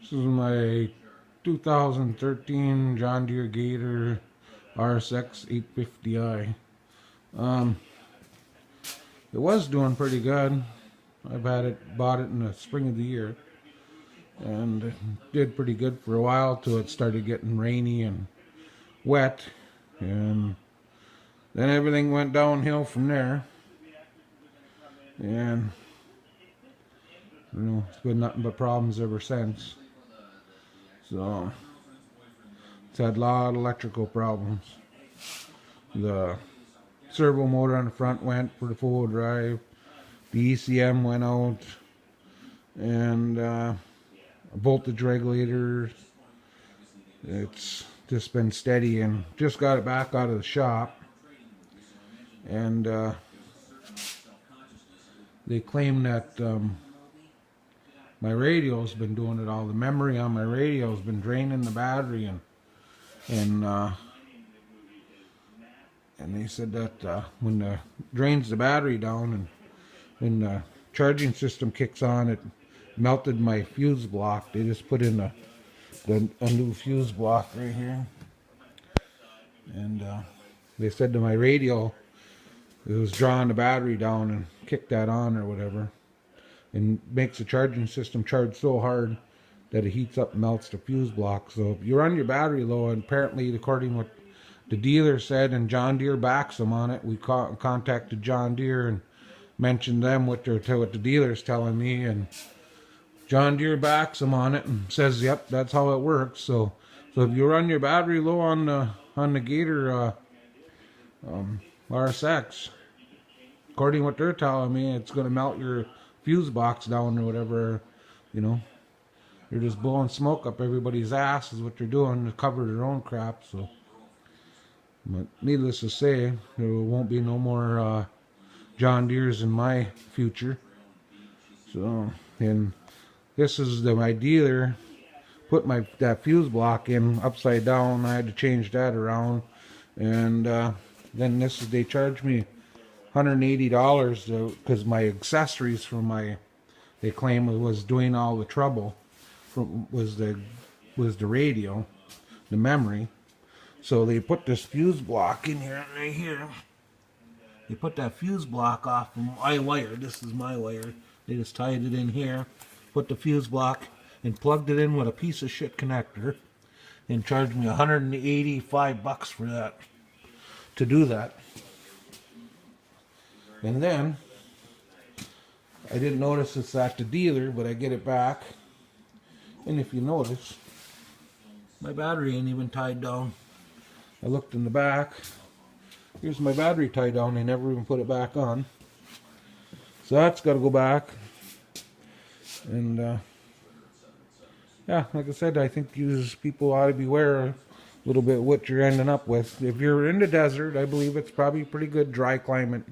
This is my 2013 John Deere Gator RSX850I. It was doing pretty good. Bought it in the spring of the year, and it did pretty good for a while till it started getting rainy and wet, and then everything went downhill from there. And it's been nothing but problems ever since. So it's had a lot of electrical problems. The servo motor on the front went for the full drive. The ECM went out, and voltage regulators. It's just been steady, and just got it back out of the shop. And they claim that my radio's been doing it all. The memory on my radio's been draining the battery, and they said that when the drains the battery down and when the charging system kicks on, it melted my fuse block. They just put in a new fuse block right here, and they said to my radio, it was drawing the battery down and kicked that on or whatever, and makes the charging system charge so hard that it heats up and melts the fuse block. So if you run your battery low, and apparently according to what the dealer said, and John Deere backs them on it, we contacted John Deere and mentioned them what the dealer's telling me, and John Deere backs them on it and says, yep, that's how it works. So if you run your battery low on the Gator RSX, according to what they're telling me, it's going to melt your fuse box down or whatever. They're just blowing smoke up everybody's ass is what they're doing to cover their own crap. So, but needless to say, there won't be no more John Deere's in my future. So, and this is my dealer put that fuse block in upside down. I had to change that around, and then they charged me $180 because my accessories for they claim it was doing all the trouble. Was the radio, the memory. So they put this fuse block in here, right here. They put that fuse block off of my wire. This is my wire. They just tied it in here, put the fuse block, and plugged it in with a piece of shit connector, and charged me $185 for that, to do that. And then I didn't notice it's at the dealer, but I get it back, and if you notice, my battery ain't even tied down. I looked in the back. Here's my battery tied down. They never even put it back on. So that's got to go back. And yeah, like I said, I think people ought to beware a little bit what you're ending up with. If you're in the desert, I believe it's probably pretty good dry climate.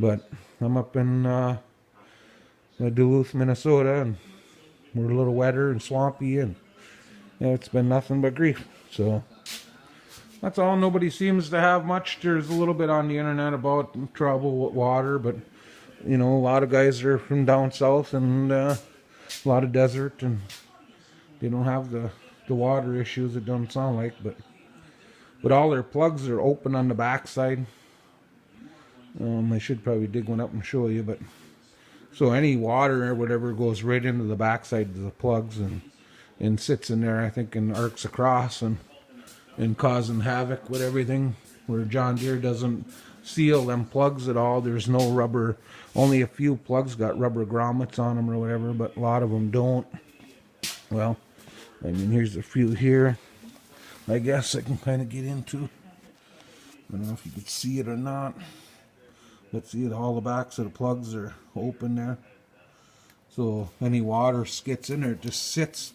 But I'm up in Duluth, Minnesota, and we're a little wetter and swampy, and it's been nothing but grief. So that's all. Nobody seems to have much. There's a little bit on the internet about trouble with water, but a lot of guys are from down south, and a lot of desert, and they don't have the water issues. It doesn't sound like, but all their plugs are open on the backside. I should probably dig one up and show you, but so any water or whatever goes right into the backside of the plugs and sits in there, I think, and arcs across and causing havoc with everything, where John Deere doesn't seal them plugs at all. There's no rubber. Only a few plugs got rubber grommets on them or whatever, but a lot of them don't. Well, I mean, here's a few here. I guess I can kind of get into. I don't know if you can see it or not. Let's see it. All the backs of the plugs are open there. So any water gets in there, it just sits.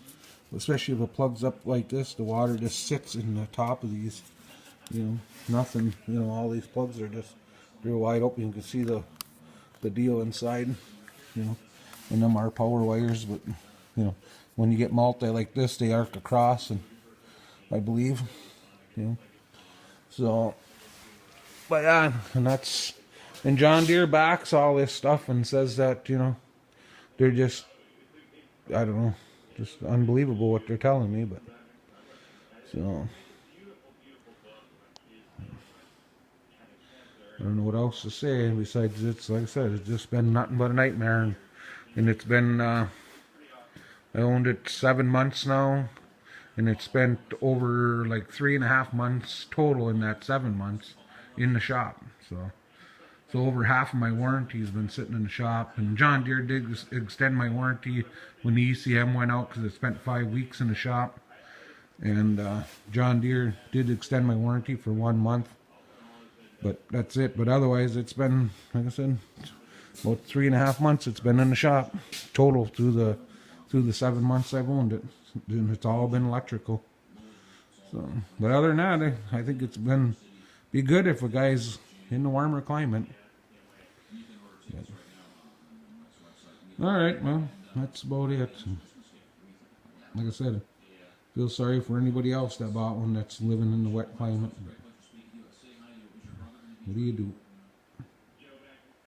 Especially if it plugs up like this, the water just sits in the top of these. Nothing. All these plugs are just real wide open. You can see the deal inside. And them are power wires, but when you get multi like this, they arc across, and I believe. So, but yeah, and John Deere backs all this stuff and says that they're just, I don't know, just unbelievable what they're telling me. But so I don't know what else to say besides it's like I said, it's just been nothing but a nightmare, and it's been I owned it 7 months now, and it's spent over like 3.5 months total in that 7 months in the shop. So over half of my warranty's been sitting in the shop, and John Deere did extend my warranty when the ECM went out because it spent 5 weeks in the shop, and John Deere did extend my warranty for 1 month. But that's it. But otherwise, it's been, like I said, about 3.5 months. It's been in the shop total through the 7 months I've owned it. And it's all been electrical. So, but other than that, I think it's be good if a guy's in the warmer climate. But, all right, well, that's about it. Like I said, I feel sorry for anybody else that bought one that's living in the wet climate. But what do you do?